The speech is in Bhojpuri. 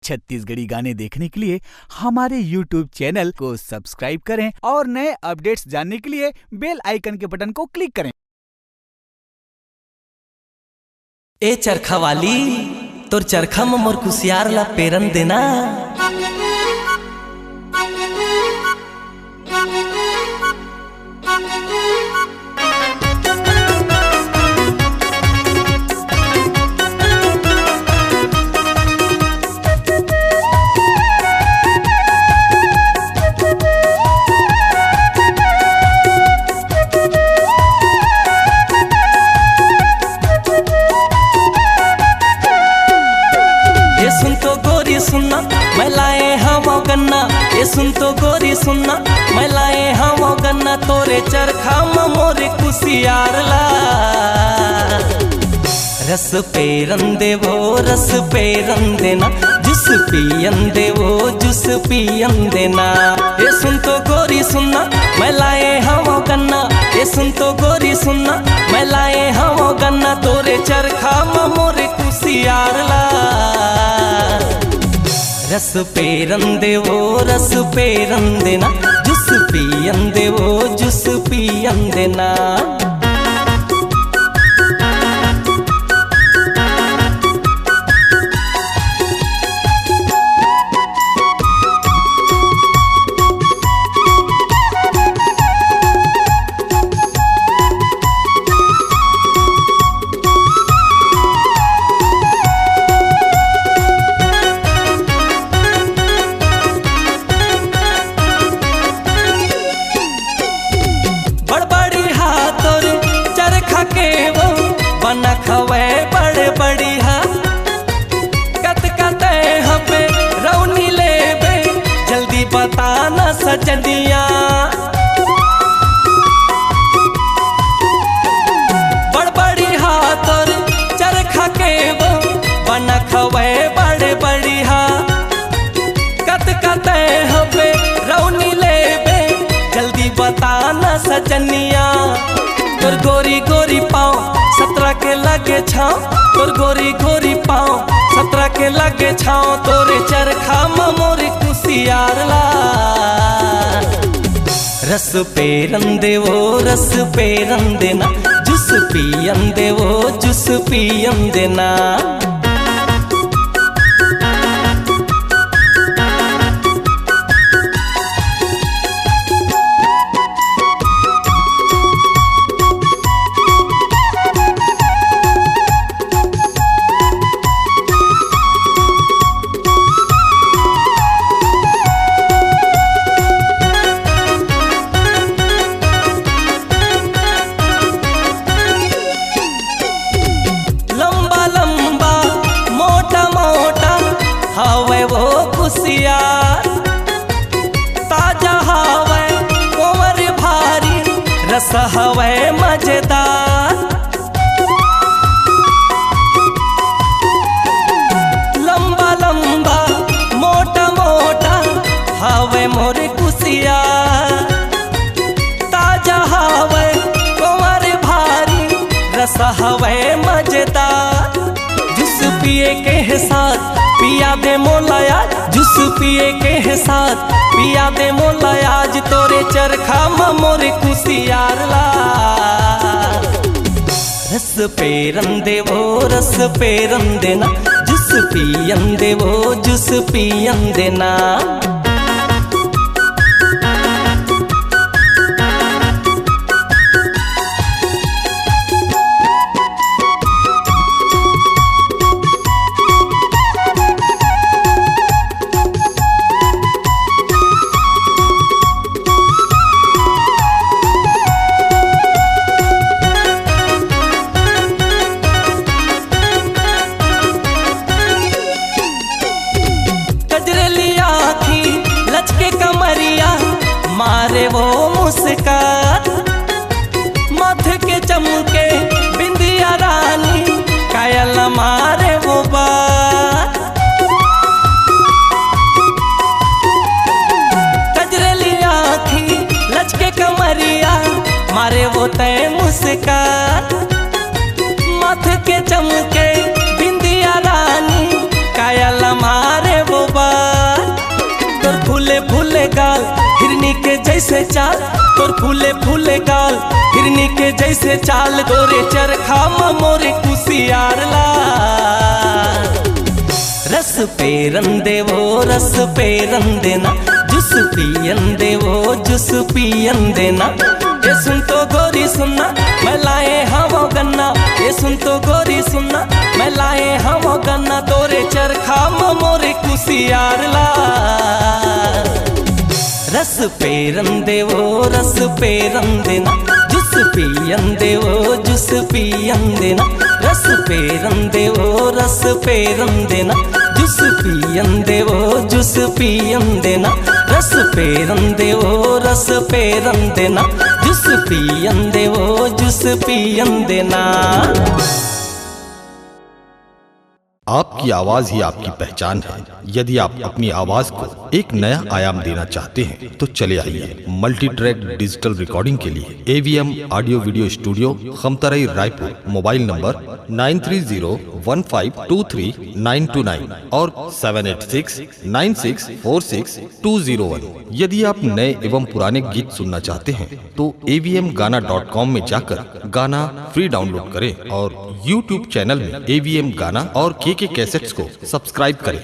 छत्तीसगढ़ी गाने देखने के लिए हमारे YouTube चैनल को सब्सक्राइब करें और नए अपडेट्स जानने के लिए बेल आइकन के बटन को क्लिक करें। ए चरखा वाली, तोर चरखा में मोर कुसियार ला पेरन देना। सुनना मैं लाए हवा गन्ना, ये सुन तो गोरी सुनना मैं लाए हवा गन्ना, तोरे चरखा में मोरे कुसियार ला रस पेरन देवो रस पेरन देना, जुस पियन देवो जुस पियन देना। ये सुन तो गोरी सुनना मैं लाए हवा गन्ना, ये सुन तो गोरी सुनना मैं लाए हवा गन्ना, तोरे चरखा में मोरे कुसियार ला रस पेरन देवो रस पेरन देना, जुस पियन देवो जुस पियन देना। बना खवे बड़े बढ़िया कत कते हबे रौनी लेबे, जल्दी बताना सजनिया। बड़ बढ़िया तोर चरखा के वो बना खवे बड़े बढ़िया कत कते हबे रौनी लेबे, जल्दी बताना सजनिया। तोर गोरी गोरी पाँव 17 के लगे छाँव, तोर गोरी गोरी पाँव 17 के लगे छाँव, तोरे चरखा में मोरे कुसियार ला रस पेरन देवो रस पेरन देना, जुस पियन देवो जुस पियन देना। हवे वो कुसियार ताजा हवे कोमर भारी, रस हवे मजेदार। लंबा लंबा मोटा मोटा हवे मोर कुसियार ताजा हवे कोमर भारी, रस हवे मजेदार। जुस पिए के साथ पिया दे मोलाया, जुस पिए के साथ पिया दे मोलाया, आज तोरे चरखा में मोरे कुसियार ला रस पेरन देवो रस पेरन देना, जुस पियन देवो जुस पियन देना। मारे वो मुस्कान मथ के चमके बिंदिया रानी, कायल मारे वो बात। कजरेली आँखी लचके कमरिया, मारे वो तय मुस्कान मथ के चमके बिंदिया रानी, कायल मारे वो हिरनी के जैसे चाल तोर फूले फूले गाल, हिरनी के जैसे चाल तोरे चरखा मोरे कुसियार ला। रस पे रंदे वो रस पे रंदे ना, जुस पियन दे वो जुस पियन देना। ये सुन तो गोरी सुनना मैं लाए हम गन्ना, ये सुन तो गोरी सुनना मैं लाए हम गन्ना, तोरे चरखा मोरे कुसियार ला। रस पे रंदे वो रस पे रंदे ना, जुस पियन दे वो जुस पियन देना। रस पे रंदे वो रस पे रंदे ना, जुस पियन दे वो जुस पियन देना। रस पे रंदे वो रस पे रंदे ना, जुस पियन दे वो जुस पियन देना। आपकी आवाज ही आपकी पहचान है। यदि आप अपनी आवाज को एक नया आयाम देना चाहते हैं तो चले आइए मल्टी ट्रैक डिजिटल रिकॉर्डिंग के लिए AVM audio video studio, Khamtarai, Raipur. Mobile number 9301523929 और 7869646201। यदि आप नए एवं पुराने गीत सुनना चाहते हैं तो avmgana.com में जाकर गाना फ्री डाउनलोड करें और YouTube चैनल में AVM गाना और KK कैसेट्स को सब्सक्राइब करें।